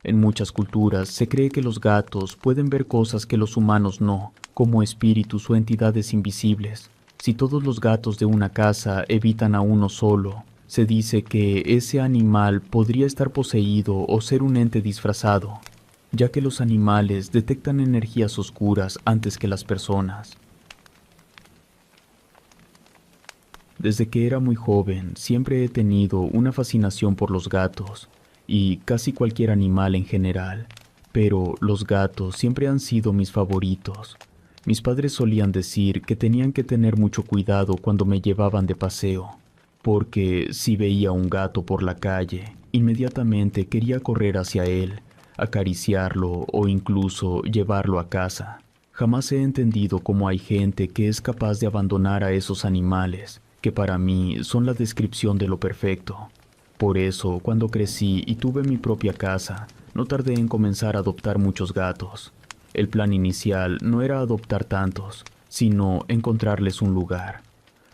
En muchas culturas se cree que los gatos pueden ver cosas que los humanos no, como espíritus o entidades invisibles. Si todos los gatos de una casa evitan a uno solo, se dice que ese animal podría estar poseído o ser un ente disfrazado, ya que los animales detectan energías oscuras antes que las personas. Desde que era muy joven, siempre he tenido una fascinación por los gatos y casi cualquier animal en general, pero los gatos siempre han sido mis favoritos. Mis padres solían decir que tenían que tener mucho cuidado cuando me llevaban de paseo, porque si veía un gato por la calle, inmediatamente quería correr hacia él, acariciarlo o incluso llevarlo a casa. Jamás he entendido cómo hay gente que es capaz de abandonar a esos animales, que para mí son la descripción de lo perfecto. Por eso, cuando crecí y tuve mi propia casa, no tardé en comenzar a adoptar muchos gatos. El plan inicial no era adoptar tantos, sino encontrarles un lugar.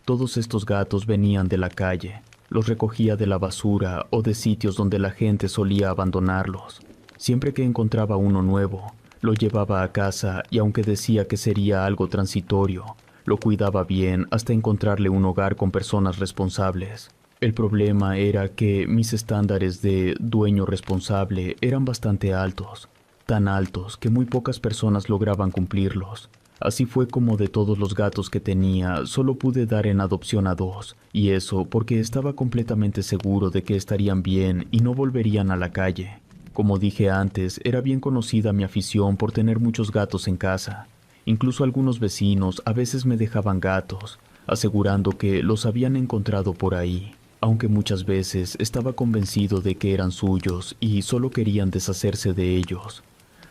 Todos estos gatos venían de la calle, los recogía de la basura o de sitios donde la gente solía abandonarlos. Siempre que encontraba uno nuevo, lo llevaba a casa y aunque decía que sería algo transitorio, lo cuidaba bien hasta encontrarle un hogar con personas responsables. El problema era que mis estándares de dueño responsable eran bastante altos, tan altos que muy pocas personas lograban cumplirlos. Así fue como de todos los gatos que tenía, solo pude dar en adopción a dos, y eso porque estaba completamente seguro de que estarían bien y no volverían a la calle. Como dije antes, era bien conocida mi afición por tener muchos gatos en casa. Incluso algunos vecinos a veces me dejaban gatos, asegurando que los habían encontrado por ahí, aunque muchas veces estaba convencido de que eran suyos y solo querían deshacerse de ellos.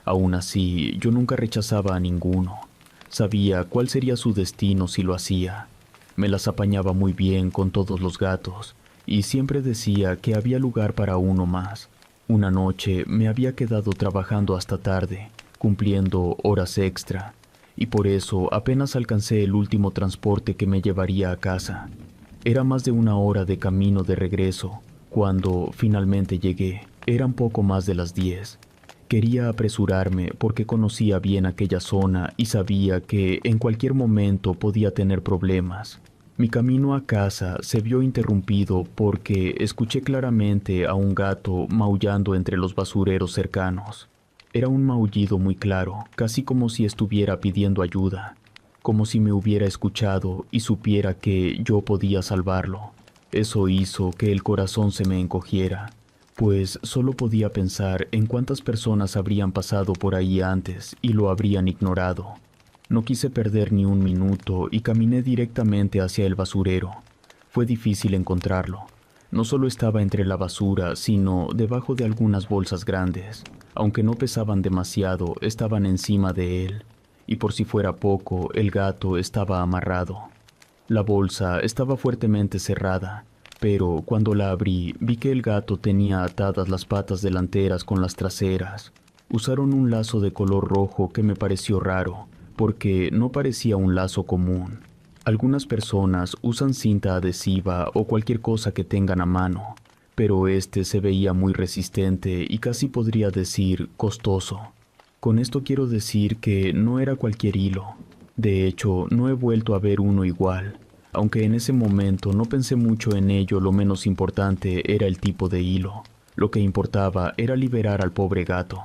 Aún así, yo nunca rechazaba a ninguno. Sabía cuál sería su destino si lo hacía. Me las apañaba muy bien con todos los gatos, y siempre decía que había lugar para uno más. Una noche me había quedado trabajando hasta tarde, cumpliendo horas extra, y por eso apenas alcancé el último transporte que me llevaría a casa. Era más de una hora de camino de regreso. Cuando finalmente llegué, eran poco más de las 10. Quería apresurarme porque conocía bien aquella zona y sabía que en cualquier momento podía tener problemas. Mi camino a casa se vio interrumpido porque escuché claramente a un gato maullando entre los basureros cercanos. Era un maullido muy claro, casi como si estuviera pidiendo ayuda, como si me hubiera escuchado y supiera que yo podía salvarlo. Eso hizo que el corazón se me encogiera, pues solo podía pensar en cuántas personas habrían pasado por ahí antes y lo habrían ignorado. No quise perder ni un minuto y caminé directamente hacia el basurero. Fue difícil encontrarlo. No solo estaba entre la basura, sino debajo de algunas bolsas grandes. Aunque no pesaban demasiado, estaban encima de él. Y por si fuera poco, el gato estaba amarrado. La bolsa estaba fuertemente cerrada, pero cuando la abrí, vi que el gato tenía atadas las patas delanteras con las traseras. Usaron un lazo de color rojo que me pareció raro, porque no parecía un lazo común. Algunas personas usan cinta adhesiva o cualquier cosa que tengan a mano, pero este se veía muy resistente y casi podría decir costoso. Con esto quiero decir que no era cualquier hilo. De hecho, no he vuelto a ver uno igual. Aunque en ese momento no pensé mucho en ello, lo menos importante era el tipo de hilo. Lo que importaba era liberar al pobre gato.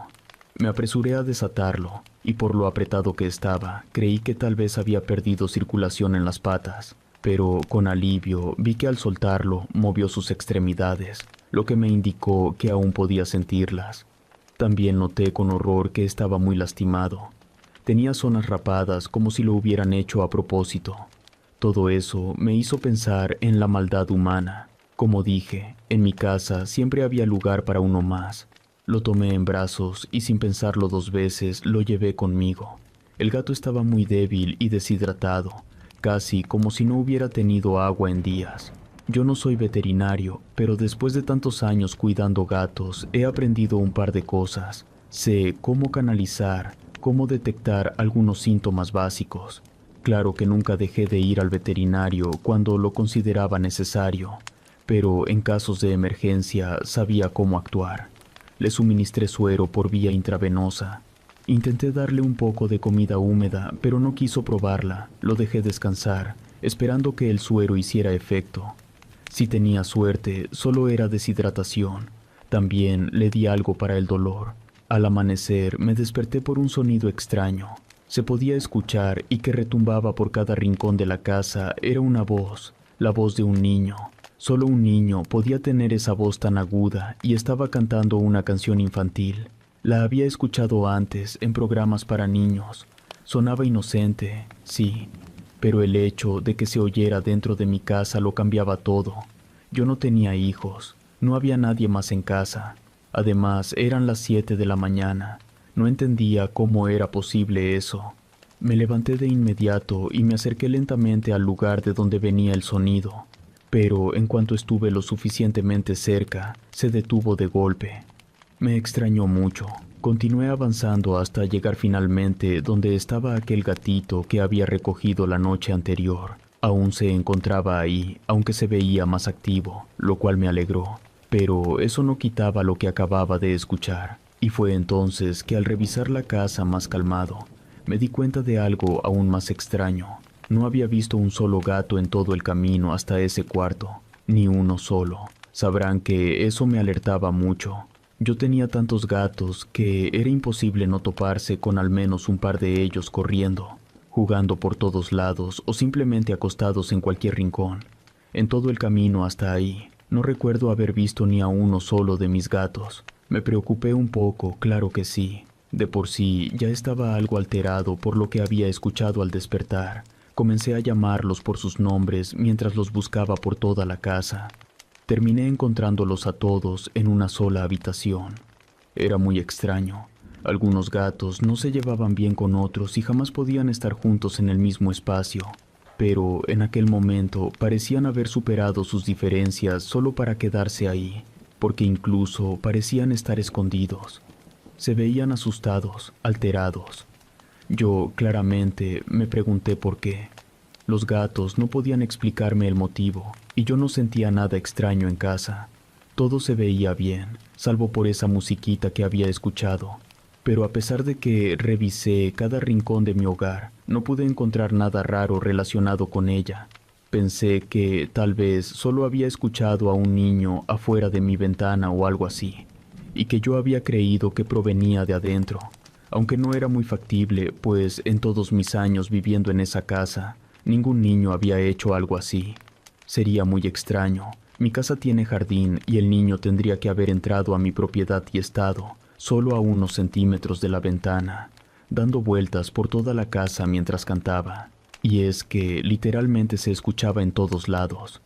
Me apresuré a desatarlo, y por lo apretado que estaba, creí que tal vez había perdido circulación en las patas. Pero con alivio vi que al soltarlo movió sus extremidades, lo que me indicó que aún podía sentirlas. También noté con horror que estaba muy lastimado. Tenía zonas rapadas como si lo hubieran hecho a propósito. Todo eso me hizo pensar en la maldad humana. Como dije, en mi casa siempre había lugar para uno más. Lo tomé en brazos y sin pensarlo dos veces lo llevé conmigo. El gato estaba muy débil y deshidratado, casi como si no hubiera tenido agua en días. Yo no soy veterinario, pero después de tantos años cuidando gatos, he aprendido un par de cosas. Sé cómo canalizar, cómo detectar algunos síntomas básicos. Claro que nunca dejé de ir al veterinario cuando lo consideraba necesario, pero en casos de emergencia sabía cómo actuar. Le suministré suero por vía intravenosa. Intenté darle un poco de comida húmeda, pero no quiso probarla. Lo dejé descansar, esperando que el suero hiciera efecto. Si tenía suerte, solo era deshidratación. También le di algo para el dolor. Al amanecer, me desperté por un sonido extraño. Se podía escuchar y que retumbaba por cada rincón de la casa. Era una voz, la voz de un niño. Solo un niño podía tener esa voz tan aguda y estaba cantando una canción infantil. La había escuchado antes en programas para niños. Sonaba inocente, sí, pero el hecho de que se oyera dentro de mi casa lo cambiaba todo. Yo no tenía hijos, no había nadie más en casa. Además, eran las 7 de la mañana. No entendía cómo era posible eso. Me levanté de inmediato y me acerqué lentamente al lugar de donde venía el sonido. Pero en cuanto estuve lo suficientemente cerca, se detuvo de golpe. Me extrañó mucho. Continué avanzando hasta llegar finalmente donde estaba aquel gatito que había recogido la noche anterior. Aún se encontraba ahí, aunque se veía más activo, lo cual me alegró. Pero eso no quitaba lo que acababa de escuchar. Y fue entonces que al revisar la casa más calmado, me di cuenta de algo aún más extraño. No había visto un solo gato en todo el camino hasta ese cuarto, ni uno solo. Sabrán que eso me alertaba mucho. Yo tenía tantos gatos que era imposible no toparse con al menos un par de ellos corriendo, jugando por todos lados o simplemente acostados en cualquier rincón. En todo el camino hasta ahí, no recuerdo haber visto ni a uno solo de mis gatos. Me preocupé un poco, claro que sí. De por sí ya estaba algo alterado por lo que había escuchado al despertar. Comencé a llamarlos por sus nombres mientras los buscaba por toda la casa. Terminé encontrándolos a todos en una sola habitación. Era muy extraño. Algunos gatos no se llevaban bien con otros y jamás podían estar juntos en el mismo espacio. Pero en aquel momento parecían haber superado sus diferencias solo para quedarse ahí, porque incluso parecían estar escondidos. Se veían asustados, alterados. Yo claramente me pregunté por qué. Los gatos no podían explicarme el motivo, y yo no sentía nada extraño en casa. Todo se veía bien, salvo por esa musiquita que había escuchado. Pero a pesar de que revisé cada rincón de mi hogar, no pude encontrar nada raro relacionado con ella. Pensé que tal vez solo había escuchado a un niño afuera de mi ventana o algo así, y que yo había creído que provenía de adentro, aunque no era muy factible, pues en todos mis años viviendo en esa casa, ningún niño había hecho algo así. Sería muy extraño. Mi casa tiene jardín y el niño tendría que haber entrado a mi propiedad y estado solo a unos centímetros de la ventana, dando vueltas por toda la casa mientras cantaba. Y es que literalmente se escuchaba en todos lados.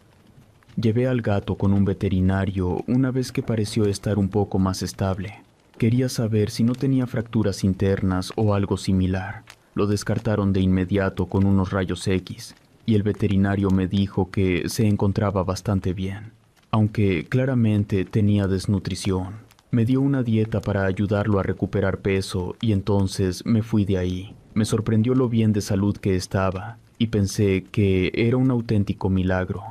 Llevé al gato con un veterinario una vez que pareció estar un poco más estable. Quería saber si no tenía fracturas internas o algo similar. Lo descartaron de inmediato con unos rayos X, y el veterinario me dijo que se encontraba bastante bien, aunque claramente tenía desnutrición. Me dio una dieta para ayudarlo a recuperar peso y entonces me fui de ahí. Me sorprendió lo bien de salud que estaba y pensé que era un auténtico milagro.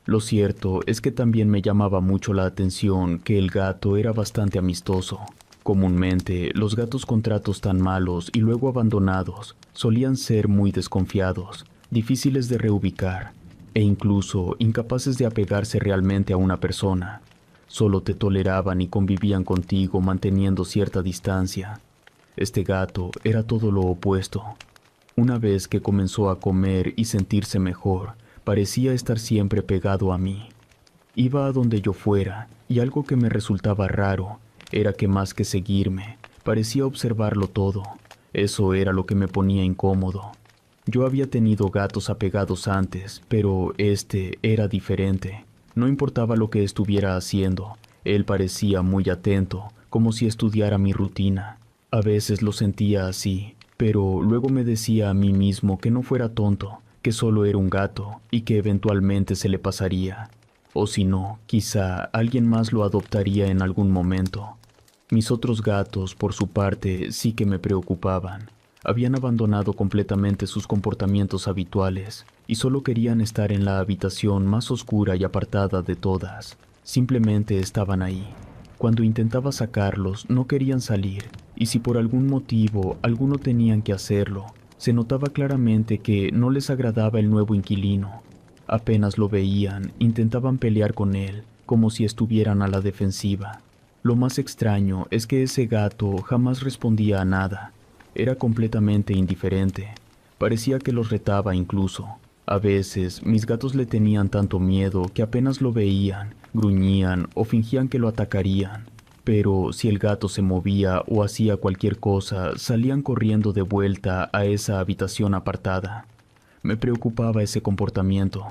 Lo cierto es que también me llamaba mucho la atención que el gato era bastante amistoso. Comúnmente, los gatos con tratos tan malos y luego abandonados solían ser muy desconfiados, difíciles de reubicar e incluso incapaces de apegarse realmente a una persona. Solo te toleraban y convivían contigo manteniendo cierta distancia. Este gato era todo lo opuesto. Una vez que comenzó a comer y sentirse mejor, parecía estar siempre pegado a mí. Iba a donde yo fuera, y algo que me resultaba raro era que más que seguirme, parecía observarlo todo. Eso era lo que me ponía incómodo. Yo había tenido gatos apegados antes, pero este era diferente. No importaba lo que estuviera haciendo, él parecía muy atento, como si estudiara mi rutina. A veces lo sentía así, pero luego me decía a mí mismo que no fuera tonto, que solo era un gato y que eventualmente se le pasaría. O si no, quizá alguien más lo adoptaría en algún momento. Mis otros gatos, por su parte, sí que me preocupaban. Habían abandonado completamente sus comportamientos habituales y solo querían estar en la habitación más oscura y apartada de todas. Simplemente estaban ahí. Cuando intentaba sacarlos, no querían salir, y si por algún motivo alguno tenían que hacerlo, se notaba claramente que no les agradaba el nuevo inquilino. Apenas lo veían, intentaban pelear con él, como si estuvieran a la defensiva. Lo más extraño es que ese gato jamás respondía a nada. Era completamente indiferente. Parecía que los retaba incluso. A veces, mis gatos le tenían tanto miedo que apenas lo veían, gruñían o fingían que lo atacarían. Pero si el gato se movía o hacía cualquier cosa, salían corriendo de vuelta a esa habitación apartada. Me preocupaba ese comportamiento,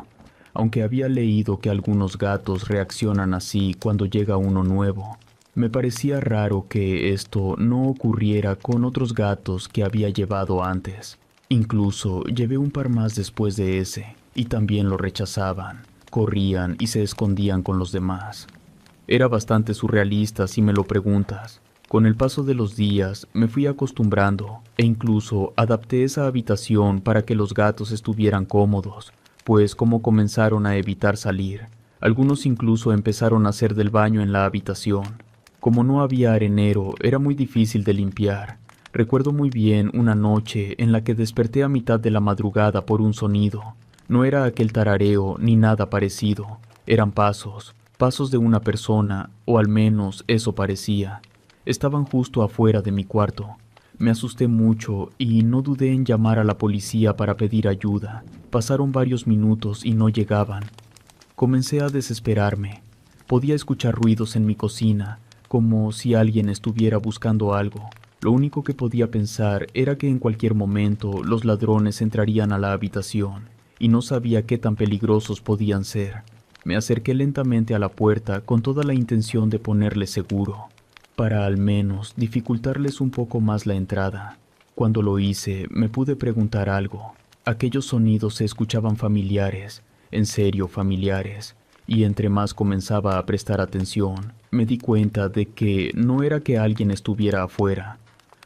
aunque había leído que algunos gatos reaccionan así cuando llega uno nuevo. Me parecía raro que esto no ocurriera con otros gatos que había llevado antes. Incluso llevé un par más después de ese, y también lo rechazaban, corrían y se escondían con los demás. Era bastante surrealista si me lo preguntas. Con el paso de los días me fui acostumbrando e incluso adapté esa habitación para que los gatos estuvieran cómodos, pues como comenzaron a evitar salir, algunos incluso empezaron a hacer del baño en la habitación. Como no había arenero, era muy difícil de limpiar. Recuerdo muy bien una noche en la que desperté a mitad de la madrugada por un sonido. No era aquel tarareo ni nada parecido. Eran pasos de una persona, o al menos eso parecía. Estaban justo afuera de mi cuarto. Me asusté mucho y no dudé en llamar a la policía para pedir ayuda. Pasaron varios minutos y no llegaban. Comencé a desesperarme. Podía escuchar ruidos en mi cocina, como si alguien estuviera buscando algo. Lo único que podía pensar era que en cualquier momento los ladrones entrarían a la habitación, y no sabía qué tan peligrosos podían ser. Me acerqué lentamente a la puerta con toda la intención de ponerle seguro, para al menos dificultarles un poco más la entrada. Cuando lo hice, me pude preguntar algo. Aquellos sonidos se escuchaban familiares, en serio familiares, y entre más comenzaba a prestar atención, me di cuenta de que no era que alguien estuviera afuera.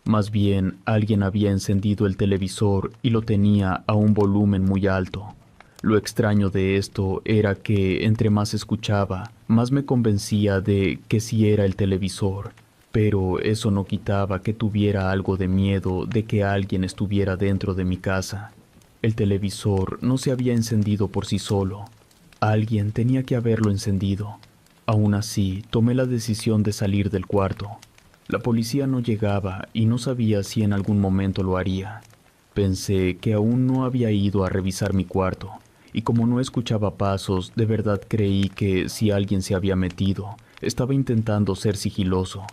Más bien, alguien había encendido el televisor y lo tenía a un volumen muy alto. Lo extraño de esto era que entre más escuchaba, más me convencía de que sí era el televisor, pero eso no quitaba que tuviera algo de miedo de que alguien estuviera dentro de mi casa. El televisor no se había encendido por sí solo. Alguien tenía que haberlo encendido. Aún así, tomé la decisión de salir del cuarto. La policía no llegaba y no sabía si en algún momento lo haría. Pensé que aún no había ido a revisar mi cuarto, y como no escuchaba pasos, de verdad creí que si alguien se había metido, estaba intentando ser sigiloso.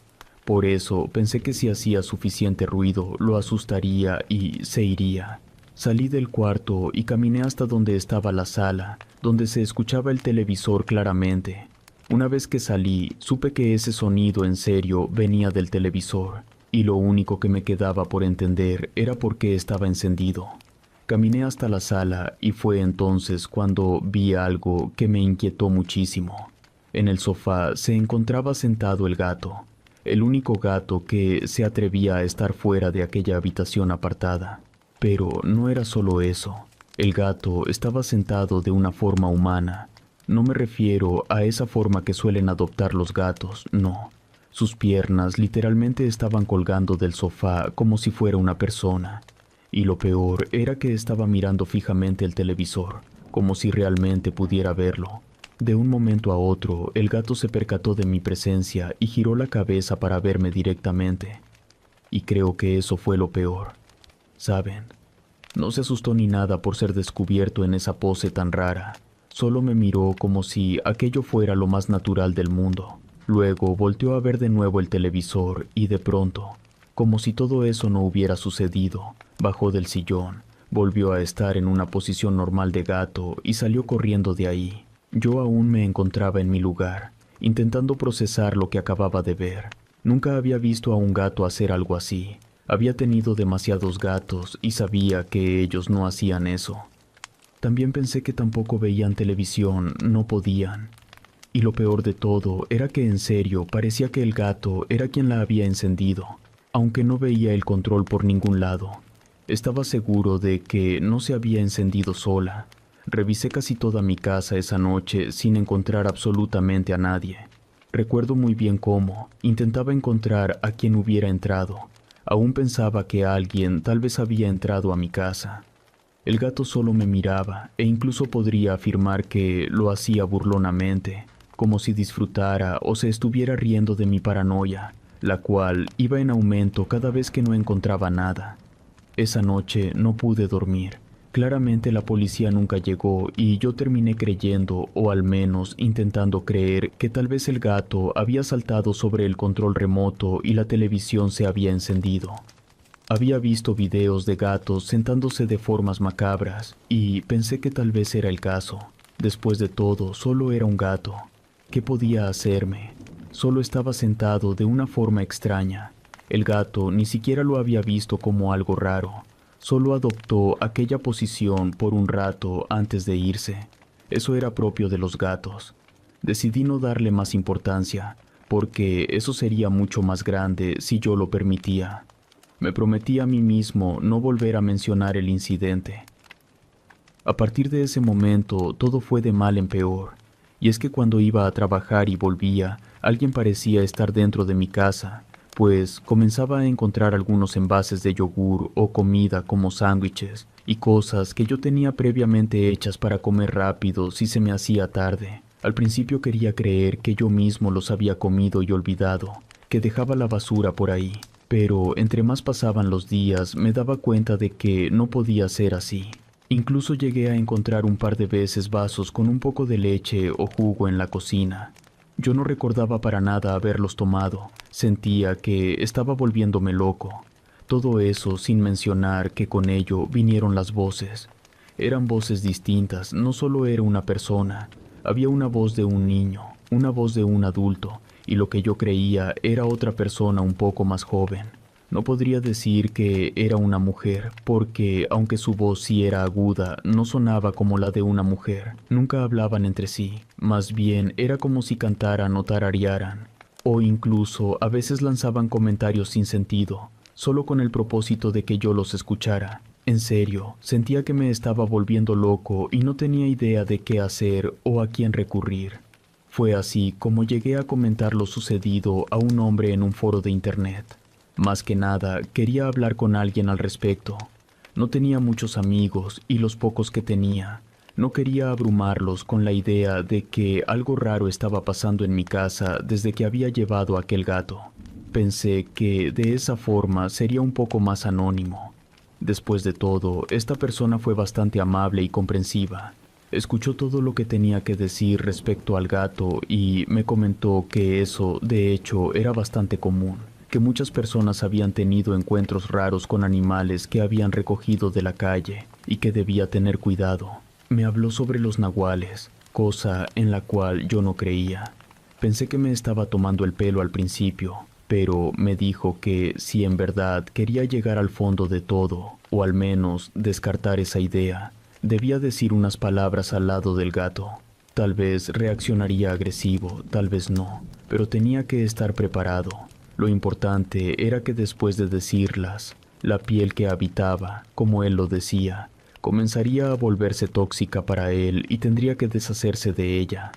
Por eso pensé que si hacía suficiente ruido, lo asustaría y se iría. Salí del cuarto y caminé hasta donde estaba la sala, donde se escuchaba el televisor claramente. Una vez que salí, supe que ese sonido en serio venía del televisor, y lo único que me quedaba por entender era por qué estaba encendido. Caminé hasta la sala y fue entonces cuando vi algo que me inquietó muchísimo. En el sofá se encontraba sentado el gato, el único gato que se atrevía a estar fuera de aquella habitación apartada. Pero no era solo eso. El gato estaba sentado de una forma humana. No me refiero a esa forma que suelen adoptar los gatos, no. Sus piernas literalmente estaban colgando del sofá como si fuera una persona. Y lo peor era que estaba mirando fijamente el televisor, como si realmente pudiera verlo. De un momento a otro, el gato se percató de mi presencia y giró la cabeza para verme directamente. Y creo que eso fue lo peor. ¿Saben? No se asustó ni nada por ser descubierto en esa pose tan rara. Solo me miró como si aquello fuera lo más natural del mundo. Luego volteó a ver de nuevo el televisor y de pronto, como si todo eso no hubiera sucedido, bajó del sillón, volvió a estar en una posición normal de gato y salió corriendo de ahí. Yo aún me encontraba en mi lugar, intentando procesar lo que acababa de ver. Nunca había visto a un gato hacer algo así. Había tenido demasiados gatos y sabía que ellos no hacían eso. También pensé que tampoco veían televisión, no podían. Y lo peor de todo era que en serio parecía que el gato era quien la había encendido, aunque no veía el control por ningún lado. Estaba seguro de que no se había encendido sola. Revisé casi toda mi casa esa noche sin encontrar absolutamente a nadie. Recuerdo muy bien cómo intentaba encontrar a quien hubiera entrado. Aún pensaba que alguien tal vez había entrado a mi casa. El gato solo me miraba e incluso podría afirmar que lo hacía burlonamente, como si disfrutara o se estuviera riendo de mi paranoia, la cual iba en aumento cada vez que no encontraba nada. Esa noche no pude dormir. Claramente la policía nunca llegó y yo terminé creyendo, o al menos intentando creer, que tal vez el gato había saltado sobre el control remoto y la televisión se había encendido. Había visto videos de gatos sentándose de formas macabras y pensé que tal vez era el caso. Después de todo, solo era un gato. ¿Qué podía hacerme? Solo estaba sentado de una forma extraña. El gato ni siquiera lo había visto como algo raro. Solo adoptó aquella posición por un rato antes de irse. Eso era propio de los gatos. Decidí no darle más importancia, porque eso sería mucho más grande si yo lo permitía. Me prometí a mí mismo no volver a mencionar el incidente. A partir de ese momento, todo fue de mal en peor. Y es que cuando iba a trabajar y volvía, alguien parecía estar dentro de mi casa, pues comenzaba a encontrar algunos envases de yogur o comida como sándwiches y cosas que yo tenía previamente hechas para comer rápido si se me hacía tarde. Al principio quería creer que yo mismo los había comido y olvidado, que dejaba la basura por ahí. Pero entre más pasaban los días me daba cuenta de que no podía ser así. Incluso llegué a encontrar un par de veces vasos con un poco de leche o jugo en la cocina. Yo no recordaba para nada haberlos tomado. Sentía que estaba volviéndome loco. Todo eso sin mencionar que con ello vinieron las voces. Eran voces distintas, no solo era una persona. Había una voz de un niño, una voz de un adulto, y lo que yo creía era otra persona un poco más joven. No podría decir que era una mujer, porque aunque su voz sí era aguda, no sonaba como la de una mujer. Nunca hablaban entre sí, más bien era como si cantaran o tararearan, o incluso a veces lanzaban comentarios sin sentido, solo con el propósito de que yo los escuchara. En serio, sentía que me estaba volviendo loco y no tenía idea de qué hacer o a quién recurrir. Fue así como llegué a comentar lo sucedido a un hombre en un foro de internet. Más que nada, quería hablar con alguien al respecto. No tenía muchos amigos y los pocos que tenía, no quería abrumarlos con la idea de que algo raro estaba pasando en mi casa desde que había llevado a aquel gato. Pensé que de esa forma sería un poco más anónimo. Después de todo, esta persona fue bastante amable y comprensiva. Escuchó todo lo que tenía que decir respecto al gato y me comentó que eso, de hecho, era bastante común, que muchas personas habían tenido encuentros raros con animales que habían recogido de la calle y que debía tener cuidado. Me habló sobre los nahuales, cosa en la cual yo no creía. Pensé que me estaba tomando el pelo al principio, pero me dijo que si en verdad quería llegar al fondo de todo, o al menos descartar esa idea, debía decir unas palabras al lado del gato. Tal vez reaccionaría agresivo, tal vez no, pero tenía que estar preparado. Lo importante era que después de decirlas, la piel que habitaba, como él lo decía, comenzaría a volverse tóxica para él y tendría que deshacerse de ella.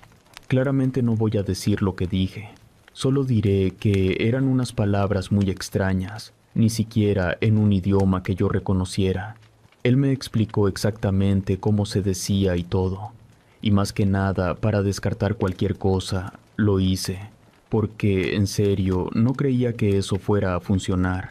Claramente no voy a decir lo que dije, solo diré que eran unas palabras muy extrañas, ni siquiera en un idioma que yo reconociera. Él me explicó exactamente cómo se decía y todo, y más que nada para descartar cualquier cosa, lo hice, porque en serio no creía que eso fuera a funcionar.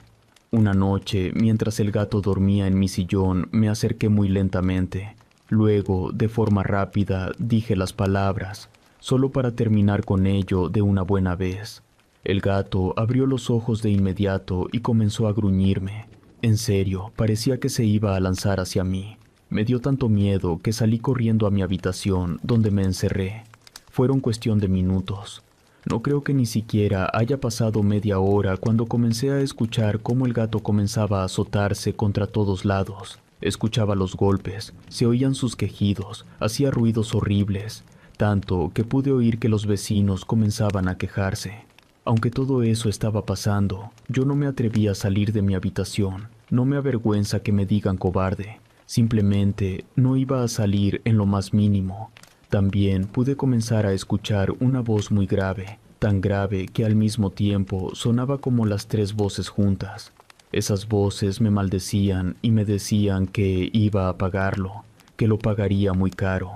Una noche, mientras el gato dormía en mi sillón, me acerqué muy lentamente. Luego, de forma rápida, dije las palabras, solo para terminar con ello de una buena vez. El gato abrió los ojos de inmediato y comenzó a gruñirme. En serio, parecía que se iba a lanzar hacia mí. Me dio tanto miedo que salí corriendo a mi habitación, donde me encerré. Fueron cuestión de minutos. No creo que ni siquiera haya pasado media hora cuando comencé a escuchar cómo el gato comenzaba a azotarse contra todos lados. Escuchaba los golpes, se oían sus quejidos, hacía ruidos horribles, tanto que pude oír que los vecinos comenzaban a quejarse. Aunque todo eso estaba pasando, yo no me atreví a salir de mi habitación. No me avergüenza que me digan cobarde. Simplemente no iba a salir en lo más mínimo. También pude comenzar a escuchar una voz muy grave, tan grave que al mismo tiempo sonaba como las tres voces juntas. Esas voces me maldecían y me decían que iba a pagarlo, que lo pagaría muy caro.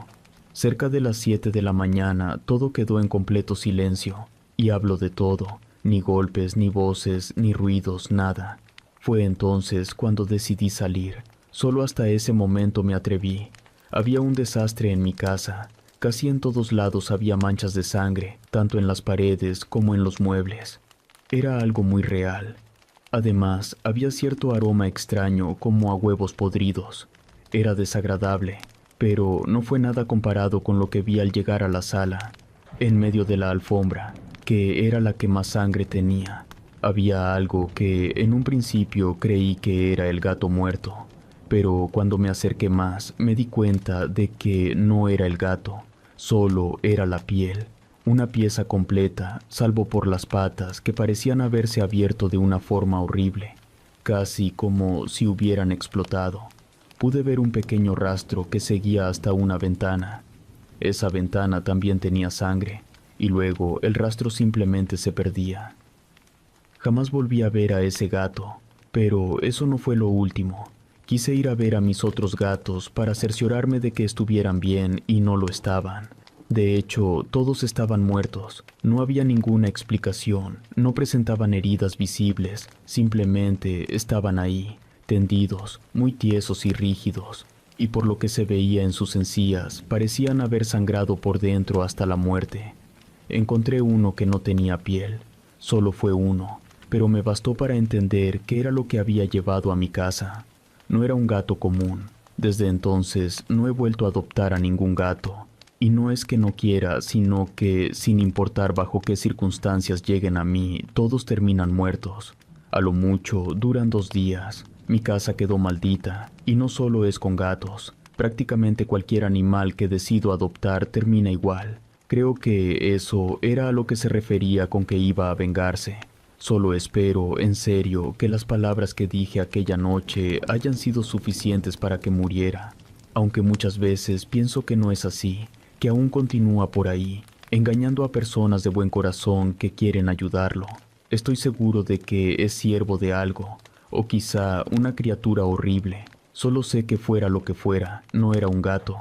Cerca de las 7 de la mañana todo quedó en completo silencio, y hablo de todo, ni golpes, ni voces, ni ruidos, nada. Fue entonces cuando decidí salir. Solo hasta ese momento me atreví. Había un desastre en mi casa. Casi en todos lados había manchas de sangre, tanto en las paredes como en los muebles. Era algo muy real. Además, había cierto aroma extraño como a huevos podridos. Era desagradable, pero no fue nada comparado con lo que vi al llegar a la sala, en medio de la alfombra, que era la que más sangre tenía. Había algo que en un principio creí que era el gato muerto, pero cuando me acerqué más me di cuenta de que no era el gato, solo era la piel. Una pieza completa, salvo por las patas que parecían haberse abierto de una forma horrible, casi como si hubieran explotado. Pude ver un pequeño rastro que seguía hasta una ventana. Esa ventana también tenía sangre, y luego el rastro simplemente se perdía. Jamás volví a ver a ese gato, pero eso no fue lo último. Quise ir a ver a mis otros gatos para cerciorarme de que estuvieran bien y no lo estaban. De hecho, todos estaban muertos. No había ninguna explicación, no presentaban heridas visibles, simplemente estaban ahí, tendidos, muy tiesos y rígidos, y por lo que se veía en sus encías, parecían haber sangrado por dentro hasta la muerte. Encontré uno que no tenía piel, solo fue uno, pero me bastó para entender qué era lo que había llevado a mi casa. No era un gato común. Desde entonces no he vuelto a adoptar a ningún gato. Y no es que no quiera, sino que, sin importar bajo qué circunstancias lleguen a mí, todos terminan muertos. A lo mucho duran 2 días. Mi casa quedó maldita, y no solo es con gatos. Prácticamente cualquier animal que decido adoptar termina igual. Creo que eso era a lo que se refería con que iba a vengarse. Solo espero, en serio, que las palabras que dije aquella noche hayan sido suficientes para que muriera. Aunque muchas veces pienso que no es así, que aún continúa por ahí, engañando a personas de buen corazón que quieren ayudarlo. Estoy seguro de que es siervo de algo, o quizá una criatura horrible. Solo sé que fuera lo que fuera, no era un gato.